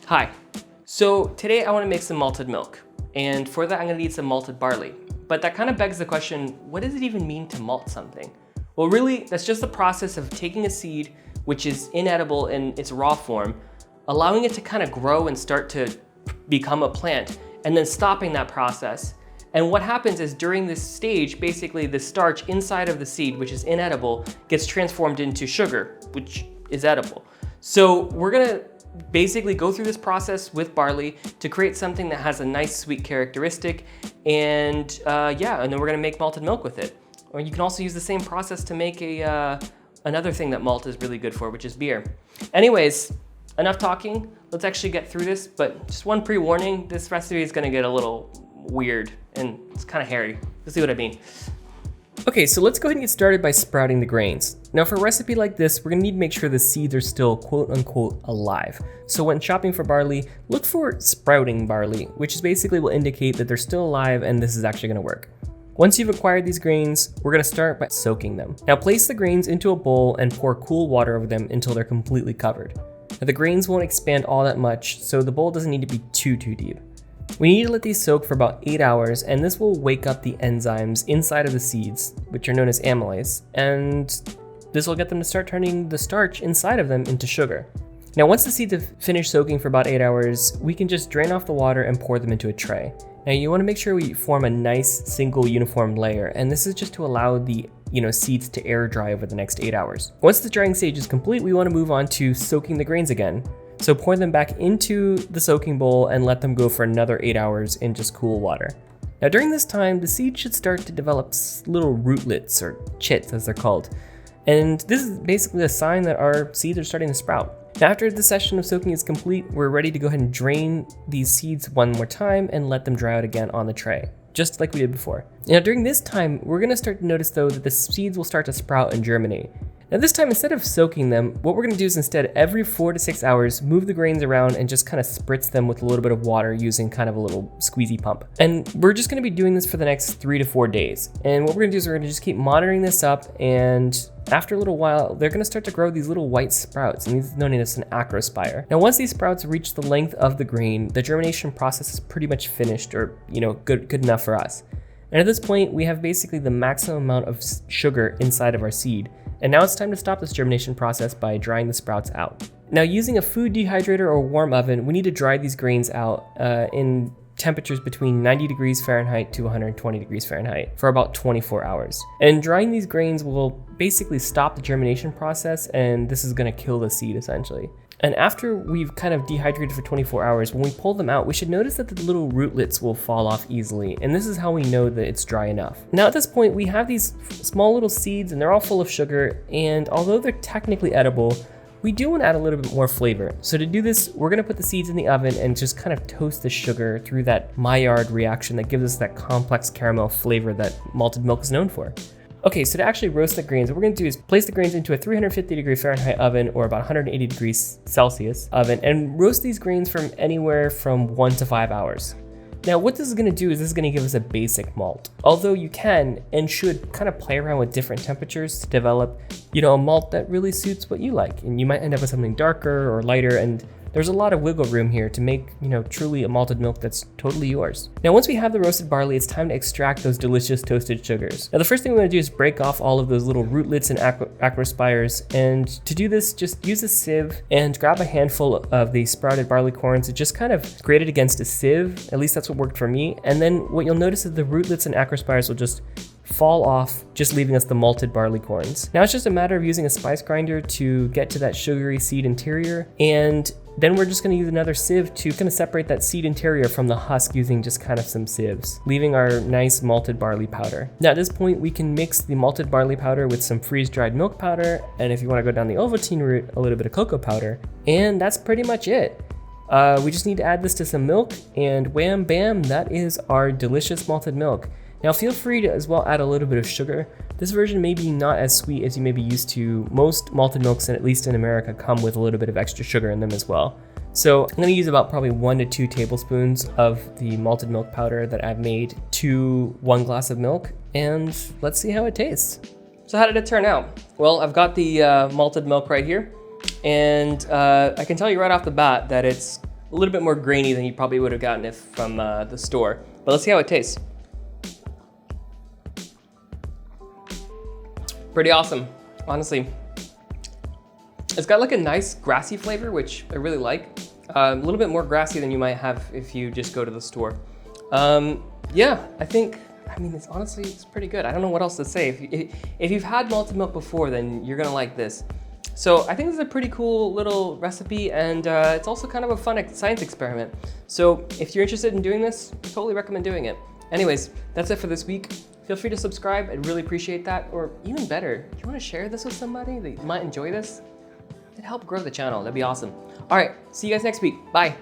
Hi. So today I want to make some malted milk, and for that I'm going to need some malted barley. But that kind of begs the question, what does it even mean to malt something? Well, really, that's just the process of taking a seed, which is inedible in its raw form, allowing it to kind of grow and start to become a plant, and then stopping that process. And what happens is during this stage, basically the starch inside of the seed, which is inedible, gets transformed into sugar, which is edible. So we're gonna basically go through this process with barley to create something that has a nice sweet characteristic, and and then we're gonna make malted milk with it. Or you can also use the same process to make another thing that malt is really good for, which is beer. Anyways, enough talking, let's actually get through this, but just one pre-warning, this recipe is gonna get a little weird and it's kind of hairy. You'll see what I mean. Okay, so let's go ahead and get started by sprouting the grains. Now for a recipe like this, we're gonna need to make sure the seeds are still quote unquote alive. So when shopping for barley, look for sprouting barley, which is basically will indicate that they're still alive and this is actually gonna work. Once you've acquired these grains, we're gonna start by soaking them. Now place the grains into a bowl and pour cool water over them until they're completely covered. Now the grains won't expand all that much, so the bowl doesn't need to be too deep. We need to let these soak for about 8 hours, and this will wake up the enzymes inside of the seeds, which are known as amylase, and this will get them to start turning the starch inside of them into sugar. Now once the seeds have finished soaking for about 8 hours, we can just drain off the water and pour them into a tray. Now you want to make sure we form a nice single uniform layer, and this is just to allow the seeds to air dry over the next 8 hours. Once the drying stage is complete, we want to move on to soaking the grains again. So pour them back into the soaking bowl and let them go for another 8 hours in just cool water. Now during this time, the seeds should start to develop little rootlets, or chits as they're called. And this is basically a sign that our seeds are starting to sprout. Now after the session of soaking is complete, we're ready to go ahead and drain these seeds one more time and let them dry out again on the tray, just like we did before. Now during this time, we're gonna start to notice though that the seeds will start to sprout and germinate. Now this time, instead of soaking them, what we're gonna do is instead every 4 to 6 hours, move the grains around and just kind of spritz them with a little bit of water using kind of a little squeezy pump. And we're just gonna be doing this for the next 3 to 4 days. And what we're gonna do is we're gonna just keep monitoring this up, and after a little while, they're gonna start to grow these little white sprouts, and these are known as an acrospire. Now once these sprouts reach the length of the grain, the germination process is pretty much finished, or good enough for us. And at this point, we have basically the maximum amount of sugar inside of our seed. And now it's time to stop this germination process by drying the sprouts out. Now using a food dehydrator or warm oven, we need to dry these grains out in temperatures between 90 degrees Fahrenheit to 120 degrees Fahrenheit for about 24 hours. And drying these grains will basically stop the germination process, and this is gonna kill the seed essentially. And after we've kind of dehydrated for 24 hours, when we pull them out, we should notice that the little rootlets will fall off easily. And this is how we know that it's dry enough. Now at this point, we have these small little seeds and they're all full of sugar. And although they're technically edible, we do want to add a little bit more flavor. So to do this, we're gonna put the seeds in the oven and just kind of toast the sugar through that Maillard reaction that gives us that complex caramel flavor that malted milk is known for. Okay, so to actually roast the grains, what we're gonna do is place the grains into a 350 degree Fahrenheit oven or about 180 degrees Celsius oven and roast these grains from anywhere from 1 to 5 hours. Now what this is gonna do is this is gonna give us a basic malt. Although you can and should kind of play around with different temperatures to develop, a malt that really suits what you like. And you might end up with something darker or lighter, and there's a lot of wiggle room here to make, truly a malted milk that's totally yours. Now, once we have the roasted barley, it's time to extract those delicious toasted sugars. Now, the first thing we want to do is break off all of those little rootlets and acrospires. And to do this, just use a sieve and grab a handful of the sprouted barley corns and just kind of grate it against a sieve. At least that's what worked for me. And then what you'll notice is the rootlets and acrospires will just fall off, just leaving us the malted barley corns. Now it's just a matter of using a spice grinder to get to that sugary seed interior, and then we're just gonna use another sieve to kind of separate that seed interior from the husk using just kind of some sieves, leaving our nice malted barley powder. Now at this point, we can mix the malted barley powder with some freeze-dried milk powder, and if you wanna go down the Ovaltine route, a little bit of cocoa powder, and that's pretty much it. We just need to add this to some milk, and wham bam, that is our delicious malted milk. Now feel free to as well add a little bit of sugar. This version may be not as sweet as you may be used to. Most malted milks, and at least in America, come with a little bit of extra sugar in them as well. So I'm gonna use about probably 1 to 2 tablespoons of the malted milk powder that I've made to 1 glass of milk, and let's see how it tastes. So how did it turn out? Well, I've got the malted milk right here, and I can tell you right off the bat that it's a little bit more grainy than you probably would have gotten it from the store. But let's see how it tastes. Pretty awesome, honestly. It's got like a nice grassy flavor, which I really like. A little bit more grassy than you might have if you just go to the store. Yeah, I mean, it's pretty good. I don't know what else to say. If you've had malted milk before, then you're gonna like this. So I think this is a pretty cool little recipe, and it's also kind of a fun science experiment. So if you're interested in doing this, I totally recommend doing it. Anyways, that's it for this week. Feel free to subscribe, I'd really appreciate that. Or even better, if you wanna share this with somebody that might enjoy this, it'd help grow the channel, that'd be awesome. All right, see you guys next week, bye.